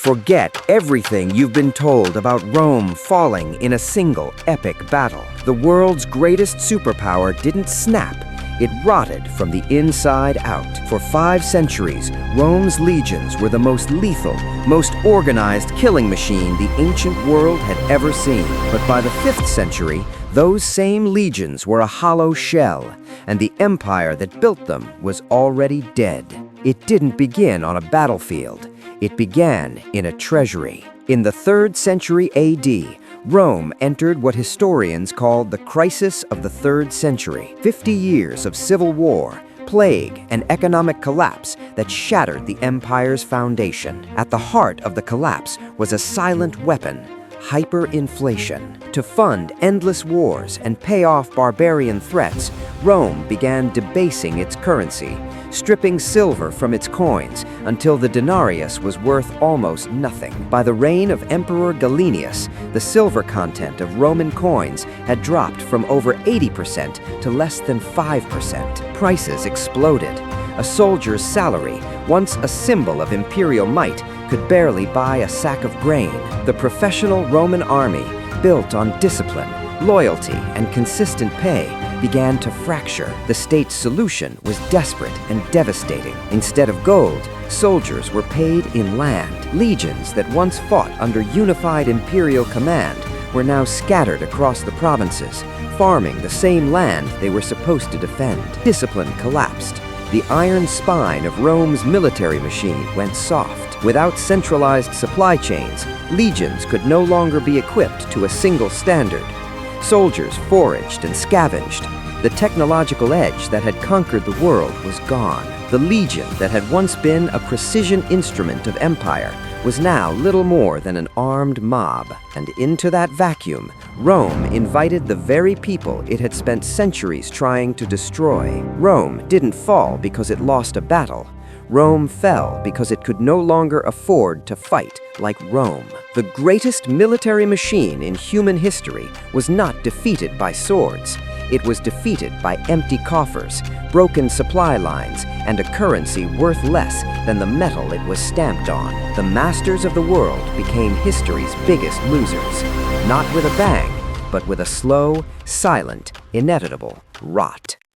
Forget everything you've been told about Rome falling in a single epic battle. The world's greatest superpower didn't snap. It rotted from the inside out. For 5 centuries, Rome's legions were the most lethal, most organized killing machine the ancient world had ever seen. But by the 5th century, those same legions were a hollow shell, and the empire that built them was already dead. It didn't begin on a battlefield. It began in a treasury. In the 3rd century AD, Rome entered what historians called the crisis of the 3rd century. 50 years of civil war, plague, and economic collapse that shattered the empire's foundation. At the heart of the collapse was a silent weapon: hyperinflation. To fund endless wars and pay off barbarian threats, Rome began debasing its currency, stripping silver from its coins until the denarius was worth almost nothing. By the reign of Emperor Gallienus, the silver content of Roman coins had dropped from over 80% to less than 5%. Prices exploded. A soldier's salary, once a symbol of imperial might, could barely buy a sack of grain. The professional Roman army, built on discipline, loyalty, and consistent pay, began to fracture. The state's solution was desperate and devastating. Instead of gold, soldiers were paid in land. Legions that once fought under unified imperial command were now scattered across the provinces, farming the same land they were supposed to defend. Discipline collapsed. The iron spine of Rome's military machine went soft. Without centralized supply chains, legions could no longer be equipped to a single standard. Soldiers foraged and scavenged. The technological edge that had conquered the world was gone. The legion that had once been a precision instrument of empire was now little more than an armed mob. And into that vacuum, Rome invited the very people it had spent centuries trying to destroy. Rome didn't fall because it lost a battle. Rome fell because it could no longer afford to fight like Rome. The greatest military machine in human history was not defeated by swords. It was defeated by empty coffers, broken supply lines, and a currency worth less than the metal it was stamped on. The masters of the world became history's biggest losers, not with a bang, but with a slow, silent, inevitable rot.